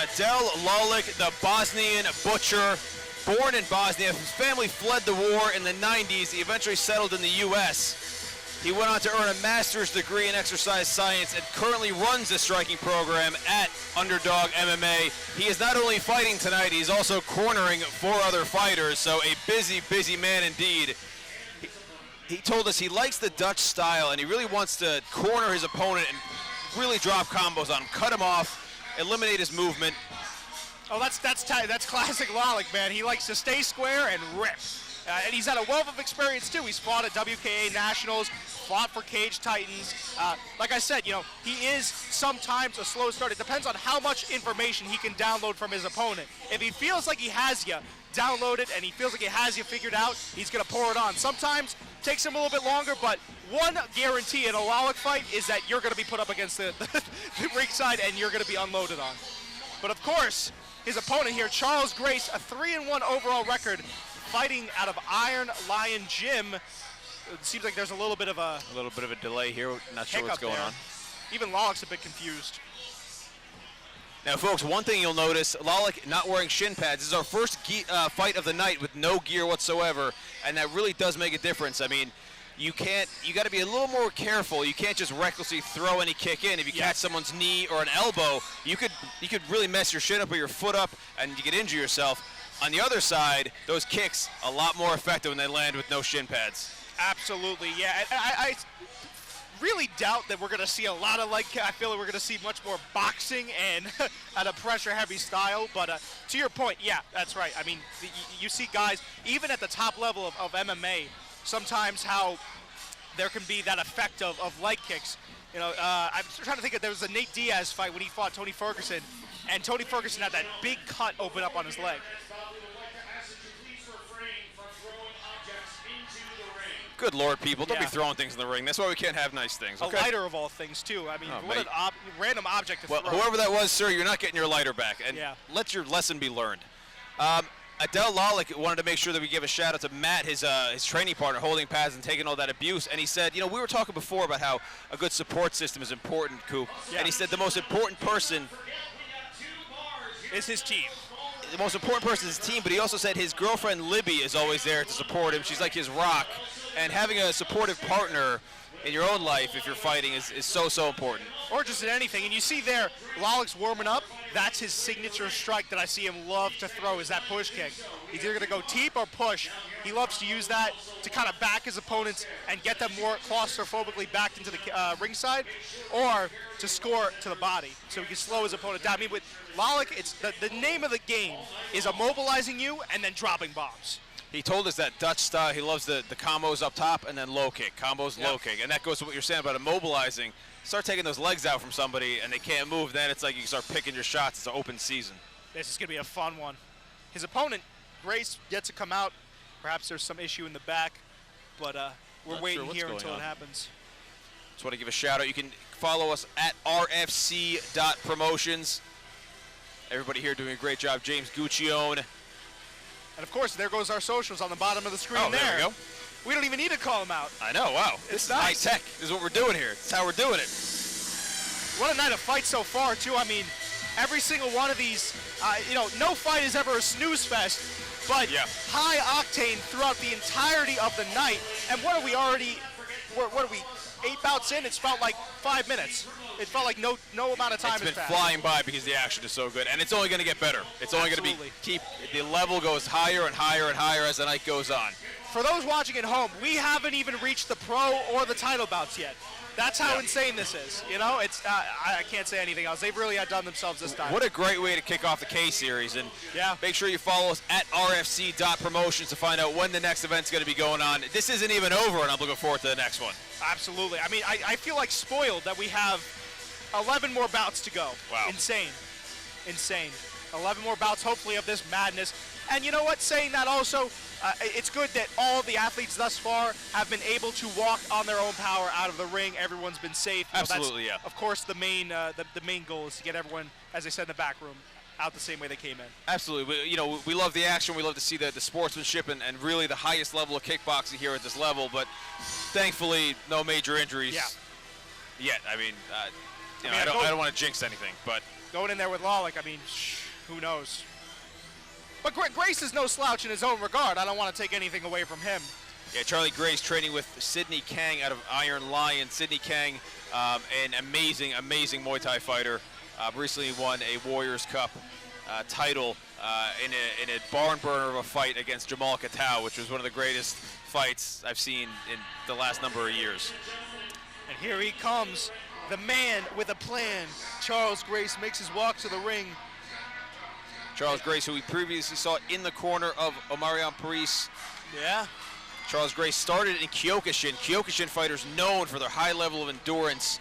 Adel Lolic, the Bosnian butcher, born in Bosnia. His family fled the war in the 90s. He eventually settled in the U.S. He went on to earn a master's degree in exercise science and currently runs a striking program at Underdog MMA. He is not only fighting tonight, he's also cornering 4 other fighters, so a busy, busy man indeed. He told us he likes the Dutch style and he really wants to corner his opponent and really drop combos on him, cut him off, eliminate his movement. Oh, that's classic Lolic, man. He likes to stay square and rip. And he's had a wealth of experience, too. He's fought at WKA Nationals, fought for Cage Titans. Like I said, you know, he is sometimes a slow start. It depends on how much information he can download from his opponent. If he feels like he has you, download it, and he feels like he has you figured out, he's going to pour it on. Sometimes it takes him a little bit longer, but one guarantee in a Lolic fight is that you're going to be put up against the ringside and you're going to be unloaded on. But, of course, his opponent here, Charles Grace, a 3-1 overall record, fighting out of Iron Lion Gym. It seems like there's a little bit of a delay here. Not sure what's going on. Even Lolic's a bit confused. Now, folks, one thing you'll notice, Lolic not wearing shin pads. This is our first fight of the night with no gear whatsoever, and that really does make a difference. I mean, you got to be a little more careful. You can't just recklessly throw any kick in. If you catch someone's knee or an elbow, you could really mess your shin up or your foot up, and you could injure yourself. On the other side, those kicks a lot more effective when they land with no shin pads. Absolutely, yeah. I really doubt that we're going to see a lot of I feel like we're going to see much more boxing and at a pressure-heavy style. But to your point, yeah, that's right. I mean, you see guys, even at the top level of MMA, sometimes how there can be that effect of leg kicks. You know, I'm trying to think there was a Nate Diaz fight when he fought Tony Ferguson, and Tony Ferguson had that big cut open up on his leg. Good Lord, people, don't be throwing things in the ring. That's why we can't have nice things, okay? A lighter of all things, too. I mean, what an random object to throw. Well, whoever that was, sir, you're not getting your lighter back. And let your lesson be learned. Adel Lolic wanted to make sure that we give a shout-out to Matt, his training partner, holding pads and taking all that abuse. And he said, you know, we were talking before about how a good support system is important, Coop. Yeah. And he said the most important person is his team. The most important person is his team, but he also said his girlfriend Libby is always there to support him. She's like his rock. And having a supportive partner in your own life, if you're fighting, is so, so important. Or just in anything. And you see there, Lolic's warming up. That's his signature strike that I see him love to throw, is that push kick. He's either going to go deep or push. He loves to use that to kind of back his opponents and get them more claustrophobically backed into the ringside, or to score to the body so he can slow his opponent down. I mean, with Lolic, it's the name of the game is immobilizing you and then dropping bombs. He told us that Dutch style, he loves the combos up top and then low kick, combos, low kick. And that goes to what you're saying about immobilizing. Start taking those legs out from somebody and they can't move, then it's like you can start picking your shots. It's an open season. This is going to be a fun one. His opponent, Grace, yet to come out. Perhaps there's some issue in the back, but we're waiting here until it happens. Just want to give a shout out. You can follow us at rfc.promotions. Everybody here doing a great job. James Guccione. And, of course, there goes our socials on the bottom of the screen there. There we go. We don't even need to call them out. I know, wow. This is nice. High tech. This is what we're doing here. This is how we're doing it. What a night of fights so far, too. I mean, every single one of these, you know, no fight is ever a snooze fest, but high octane throughout the entirety of the night. And what are we already, what are we, 8 bouts in? It's felt like 5 minutes. It felt like no amount of time has passed. It's been flying by because the action is so good, and it's only going to get better. It's only going to the level goes higher and higher and higher as the night goes on. For those watching at home, we haven't even reached the pro or the title bouts yet. That's how insane this is. You know, it's I can't say anything else. They've really outdone themselves this time. What a great way to kick off the K-Series. And make sure you follow us at rfc.promotions to find out when the next event's going to be going on. This isn't even over, and I'm looking forward to the next one. Absolutely. I mean, I feel like spoiled that we have 11 more bouts to go. Wow. Insane. 11 more bouts, hopefully, of this madness. And you know what? Saying that also, it's good that all the athletes thus far have been able to walk on their own power out of the ring. Everyone's been safe. Absolutely, that's, of course, the main goal is to get everyone, as I said in the back room, out the same way they came in. Absolutely. We love the action. We love to see the sportsmanship and really the highest level of kickboxing here at this level. But thankfully, no major injuries yet. I mean, I don't want to jinx anything, but going in there with Lolic, I mean, who knows? But Grace is no slouch in his own regard. I don't want to take anything away from him. Yeah, Charlie Grace training with Sidney Kang out of Iron Lion. Sidney Kang, an amazing Muay Thai fighter. Recently won a Warriors Cup title in a barn burner of a fight against Jamal Katau, which was one of the greatest fights I've seen in the last number of years. And here he comes, the man with a plan. Charles Grace makes his walk to the ring. Charles Grace, who we previously saw in the corner of Omarion Paris. Yeah. Charles Grace started in Kyokushin. Kyokushin fighters known for their high level of endurance.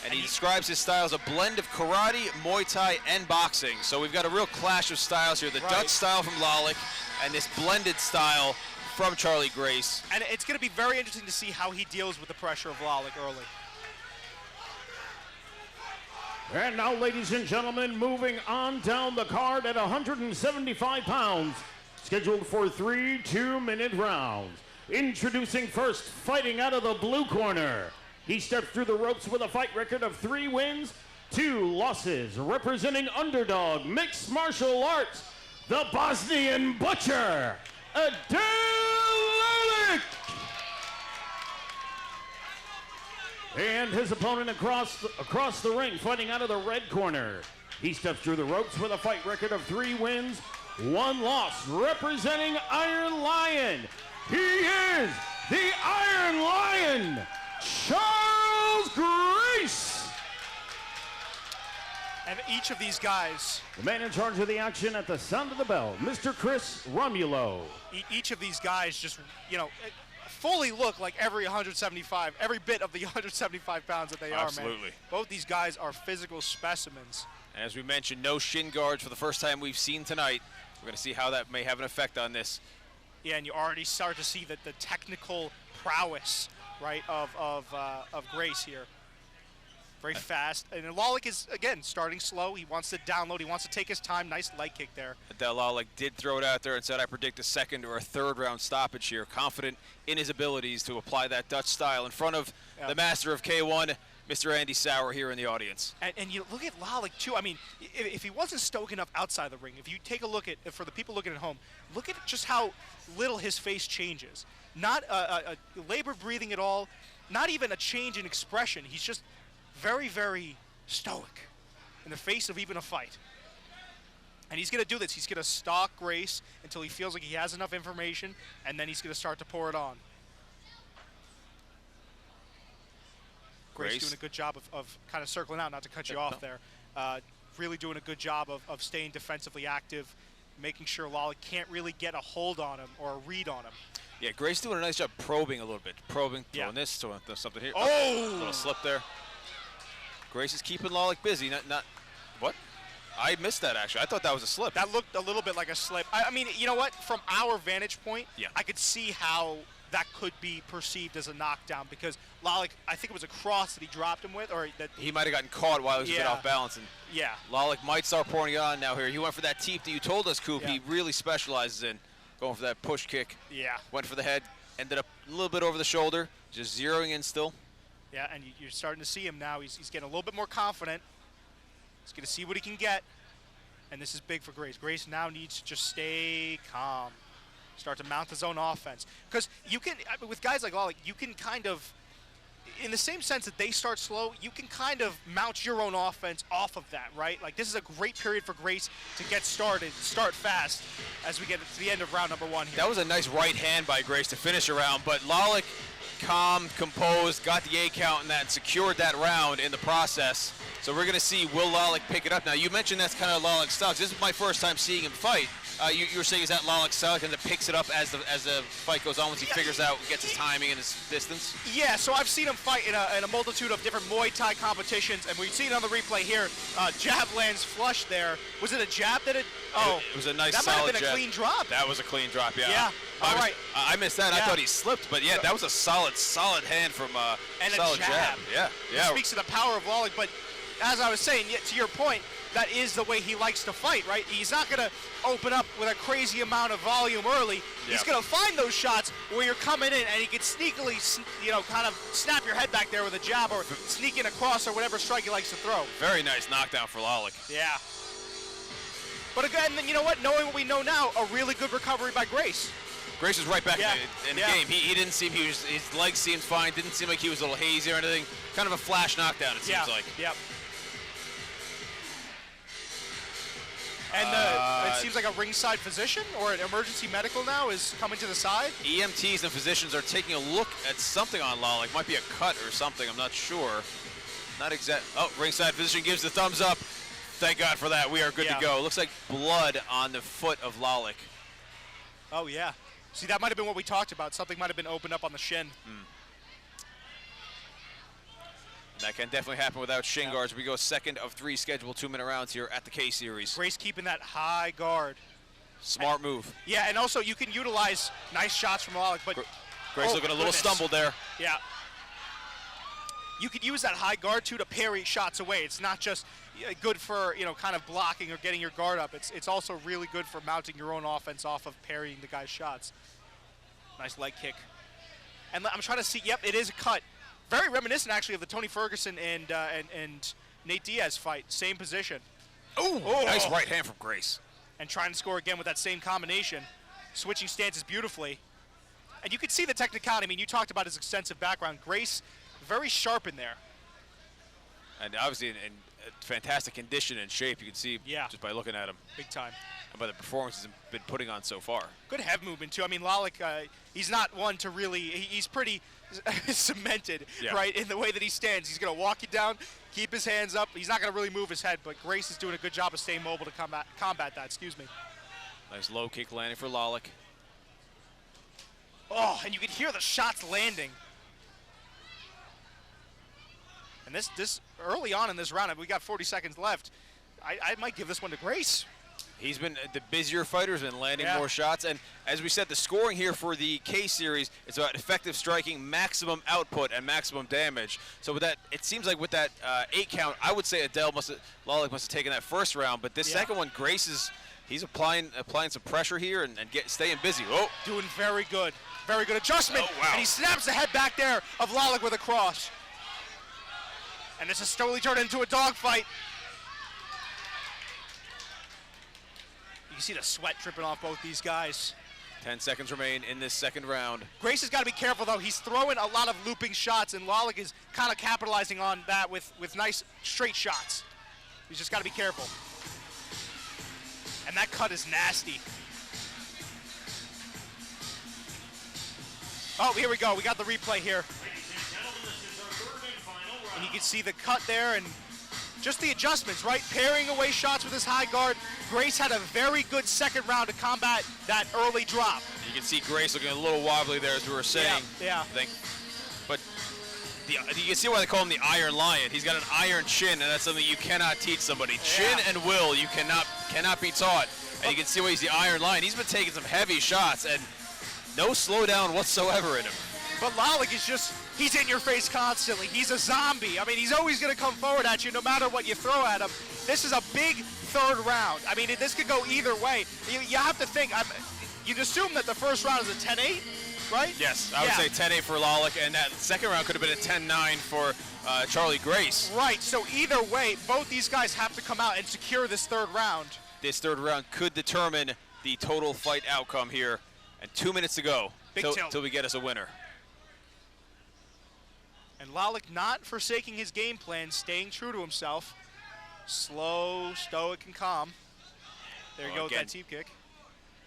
And he describes his style as a blend of karate, Muay Thai, and boxing. So we've got a real clash of styles here. The Dutch style from Lolic and this blended style from Charlie Grace. And it's going to be very interesting to see how he deals with the pressure of Lolic early. And now, ladies and gentlemen, moving on down the card at 175 pounds, scheduled for 3 2-minute rounds. Introducing first, fighting out of the blue corner. He stepped through the ropes with a fight record of 3 wins, 2 losses, representing underdog mixed martial arts, the Bosnian Butcher, Adel Lolic. And his opponent across the ring, fighting out of the red corner. He steps through the ropes with a fight record of 3 wins, 1 loss, representing Iron Lion. He is the Iron Lion, Charles Grace. And each of these guys, The man in charge of the action at the sound of the bell, Mr. Chris Romulo. each of these guys just, you know, fully look like every bit of the 175 pounds that they are, man. Absolutely. Both these guys are physical specimens. As we mentioned, no shin guards for the first time we've seen tonight. We're going to see how that may have an effect on this. Yeah, and you already start to see the technical prowess, right, of Grace here. Very fast. And Lolic is, again, starting slow. He wants to download. He wants to take his time. Nice leg kick there. Adel Lolic did throw it out there and said, I predict a 2nd or a 3rd round stoppage here. Confident in his abilities to apply that Dutch style in front of the master of K1, Mr. Andy Sauer, here in the audience. And you look at Lolic, too. I mean, if he wasn't stoking up outside the ring, if you take a look at, for the people looking at home, look at just how little his face changes. Not a labored breathing at all, not even a change in expression. He's just very, very stoic in the face of even a fight. And he's going to do this. He's going to stalk Grace until he feels like he has enough information, and then he's going to start to pour it on. Grace doing a good job of kind of circling out, not to cut you off there. Really doing a good job of staying defensively active, making sure Lolic can't really get a hold on him or a read on him. Yeah, Grace doing a nice job probing a little bit. Probing, throwing this, throwing something here. Oh! A little slip there. Grace is keeping Lolic busy. Not what? I missed that, actually. I thought that was a slip. That looked a little bit like a slip. I mean, you know what? From our vantage point, I could see how that could be perceived as a knockdown because Lolic, I think it was a cross that he dropped him with, or that he might have gotten caught while he was a bit off balance. And Lolic might start pouring it on now here. He went for that teep that you told us, Coop, he really specializes in. Going for that push kick. Yeah. Went for the head. Ended up a little bit over the shoulder. Just zeroing in still. Yeah, and you're starting to see him now. He's getting a little bit more confident. He's going to see what he can get. And this is big for Grace. Grace now needs to just stay calm. Start to mount his own offense. Because you can, with guys like Lolic, you can kind of, in the same sense that they start slow, you can kind of mount your own offense off of that, right? Like, this is a great period for Grace to get started, start fast as we get to the end of round number 1 here. That was a nice right hand by Grace to finish a round, but Lolic, calm, composed, got the A count in that, and secured that round in the process. So we're going to see, will Lolic pick it up? Now, you mentioned that's kind of Lolic's style. This is my first time seeing him fight. You were saying, is that Lolic's style, and it picks it up as the fight goes on once he figures out, gets his timing and his distance? Yeah, so I've seen him fight in a multitude of different Muay Thai competitions, and we've seen it on the replay here. Jab lands flush there. Was it a jab that it? Oh, it was a nice that solid might have been jab. a clean drop. That was a clean drop, yeah. Yeah. All right. I missed that. I thought he slipped, but yeah, that was a solid hand from and solid a jab. Yeah. It speaks to the power of Lolic, but as I was saying, yet to your point, that is the way he likes to fight, right? He's not going to open up with a crazy amount of volume early. He's going to find those shots where you're coming in and he can sneakily, kind of snap your head back there with a jab or sneak in across or whatever strike he likes to throw. Very nice knockdown for Lolic. Yeah. But again, you know what? Knowing what we know now, a really good recovery by Grace. Grace was right back in the Yeah. game. He didn't seem, his legs seemed fine. Didn't seem like he was a little hazy or anything. Kind of a flash knockdown, it seems like. Yep. And it seems like a ringside physician or an emergency medical now is coming to the side. EMTs and physicians are taking a look at something on Lolic. Might be a cut or something. I'm not sure. Not exact. Oh, ringside physician gives the thumbs up. Thank God for that. We are good to go. Looks like blood on the foot of Lolic. Oh, yeah. See, that might have been what we talked about. Something might have been opened up on the shin. That can definitely happen without shin guards. We go second of 3 scheduled 2-minute rounds here at the K-Series. Grace keeping that high guard. Smart move. Yeah, and also you can utilize nice shots from Lolic, but Grace looking a little stumbled there. Yeah. You could use that high guard too to parry shots away. It's not just good for kind of blocking or getting your guard up. It's also really good for mounting your own offense off of parrying the guy's shots. Nice leg kick. And I'm trying to see. Yep, it is a cut. Very reminiscent actually of the Tony Ferguson and Nate Diaz fight. Same position. Ooh, nice right hand from Grace. And trying to score again with that same combination. Switching stances beautifully. And you could see the technicality. I mean, you talked about his extensive background. Grace, very sharp in there. And obviously in fantastic condition and shape. You can see just by looking at him. Big time. And by the performance he's been putting on so far. Good head movement, too. I mean, Lolic, he's not one to really, he's pretty cemented, right, in the way that he stands. He's going to walk you down, keep his hands up. He's not going to really move his head, but Grace is doing a good job of staying mobile to combat that, excuse me. Nice low kick landing for Lolic. Oh, and you can hear the shots landing. And this early on in this round, we got 40 seconds left. I might give this one to Grace. He's been the busier fighter's been landing more shots, and as we said, the scoring here for the K-Series is about effective striking, maximum output, and maximum damage. So with that, it seems like with that 8 count, I would say Lolic must have taken that first round, but this second one, Grace he's applying some pressure here and staying busy. Oh, doing very good adjustment. Oh, wow. And he snaps the head back there of Lolic with a cross. And this is totally turned into a dogfight. You can see the sweat dripping off both these guys. 10 seconds remain in this second round. Grace has got to be careful, though. He's throwing a lot of looping shots, and Lolic is kind of capitalizing on that with nice straight shots. He's just got to be careful. And that cut is nasty. Oh, here we go. We got the replay here. And you can see the cut there and just the adjustments, right? Parrying away shots with his high guard. Grace had a very good second round to combat that early drop. You can see Grace looking a little wobbly there, as we were saying. Yeah. But you can see why they call him the Iron Lion. He's got an iron chin, and that's something you cannot teach somebody. Chin and will, you cannot be taught. And you can see why he's the Iron Lion. He's been taking some heavy shots, and no slowdown whatsoever in him. But Lolic is just, he's in your face constantly. He's a zombie. I mean, he's always going to come forward at you no matter what you throw at him. This is a big third round. I mean, this could go either way. You have to think, you'd assume that the first round is a 10-8, right? Yes, I would say 10-8 for Lolic, and that second round could have been a 10-9 for Charlie Grace. Right, so either way, both these guys have to come out and secure this third round. This third round could determine the total fight outcome here. And 2 minutes to go till we get us a winner. And Lolic not forsaking his game plan, staying true to himself. Slow, stoic, and calm. There you go with that teep kick.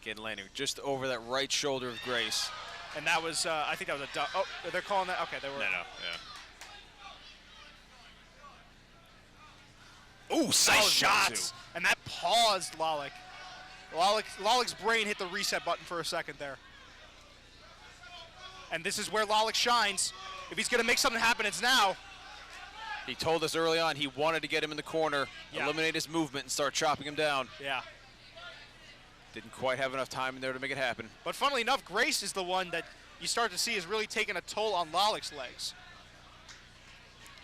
Again, landing just over that right shoulder of Grace. And that was, I think that was a, oh, they're calling that, okay, they were. Ooh, nice shots. And that paused Lolic. Lolic's brain hit the reset button for a second there. And this is where Lolic shines. If he's going to make something happen, it's now. He told us early on he wanted to get him in the corner, eliminate his movement, and start chopping him down. Yeah. Didn't quite have enough time in there to make it happen. But funnily enough, Grace is the one that you start to see is really taking a toll on Lolic's legs.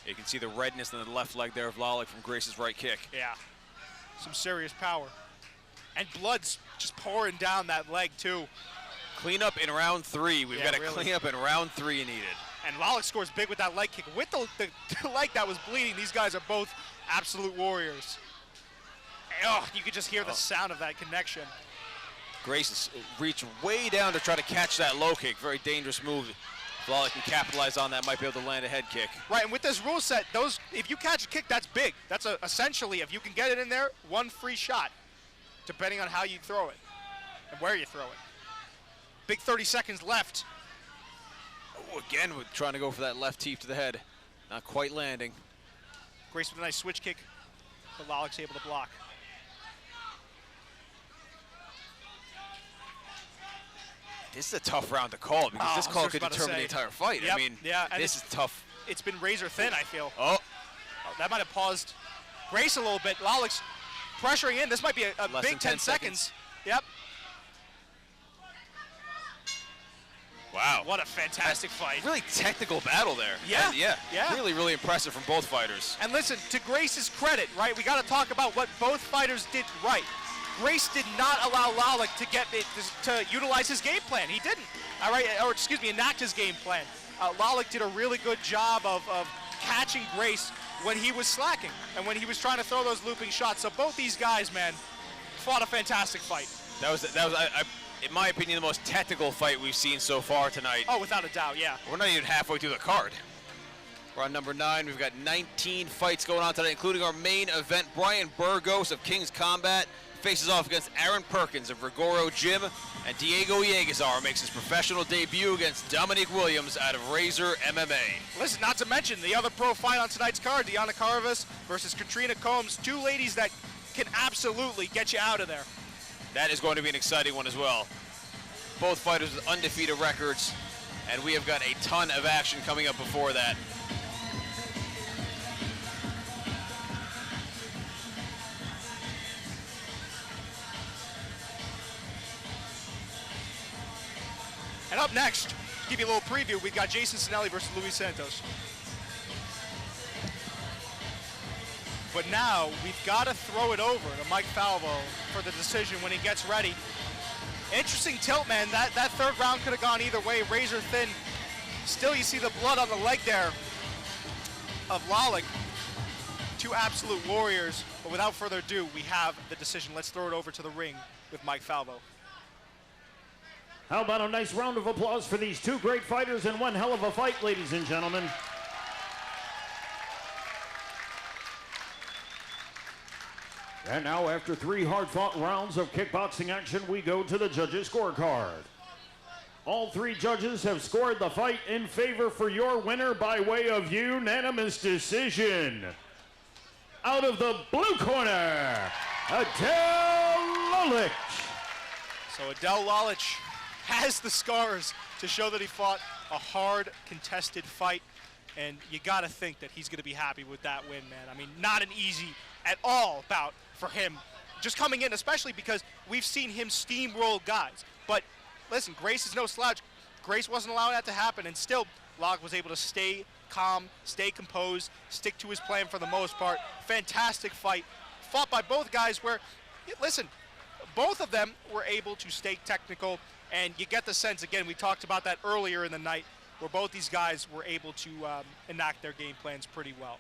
You can see the redness in the left leg there of Lolic from Grace's right kick. Yeah, some serious power. And blood's just pouring down that leg, too. Clean up in round 3. We've got to really clean up in round 3 needed. And Lolic scores big with that leg kick. With the leg that was bleeding, these guys are both absolute warriors. Oh, you could just hear the sound of that connection. Grace is reached way down to try to catch that low kick. Very dangerous move. If Lolic can capitalize on that, might be able to land a head kick. Right, and with this rule set, if you catch a kick, that's big. That's essentially, if you can get it in there, one free shot, depending on how you throw it and where you throw it. Big 30 seconds left. Oh, again, we're trying to go for that left teep to the head. Not quite landing. Grace with a nice switch kick, but Lolic's able to block. This is a tough round to call because this call could determine the entire fight. Yep, I mean, this is tough. It's been razor thin, I feel. Oh. That might have paused Grace a little bit. Lolic's pressuring in. This might be a big 10 seconds. Yep. Wow. What a fantastic fight. Really technical battle there. Yeah. Yeah. Really, really impressive from both fighters. And listen, to Grace's credit, right, we got to talk about what both fighters did right. Grace did not allow Lolic to utilize his game plan. He didn't. All right, or excuse me, enact his game plan. Lolic did a really good job of catching Grace when he was slacking and when he was trying to throw those looping shots. So both these guys, man, fought a fantastic fight. That was in my opinion, the most technical fight we've seen so far tonight. Oh, without a doubt, yeah. We're not even halfway through the card. We're on number 9. We've got 19 fights going on tonight, including our main event. Brian Burgos of King's Combat faces off against Aaron Perkins of Rigoro Gym, and Diego Yegazar makes his professional debut against Dominique Williams out of Razor MMA. Listen, not to mention the other pro fight on tonight's card, Deanna Carvas versus Katrina Combs, two ladies that can absolutely get you out of there. That is going to be an exciting one as well. Both fighters with undefeated records, and we have got a ton of action coming up before that. And up next, to give you a little preview, we've got Jason Sinelli versus Luis Santos. But now, we've got to throw it over to Mike Falvo for the decision when he gets ready. Interesting tilt, man. That third round could have gone either way, razor thin. Still, you see the blood on the leg there of Lolic. Two absolute warriors. But without further ado, we have the decision. Let's throw it over to the ring with Mike Falvo. How about a nice round of applause for these two great fighters and one hell of a fight, ladies and gentlemen. And now, after 3 hard-fought rounds of kickboxing action, we go to the judges' scorecard. All 3 judges have scored the fight in favor for your winner by way of unanimous decision. Out of the blue corner, Adel Lolic. So Adel Lolic has the scars to show that he fought a hard, contested fight. And you got to think that he's going to be happy with that win, man. I mean, not an easy at all bout for him. Just coming in, especially because we've seen him steamroll guys. But listen, Grace is no slouch. Grace wasn't allowing that to happen, and still Lolic was able to stay calm, stay composed, stick to his plan for the most part. Fantastic fight. Fought by both guys where, listen, both of them were able to stay technical, and you get the sense, again, we talked about that earlier in the night, where both these guys were able to enact their game plans pretty well.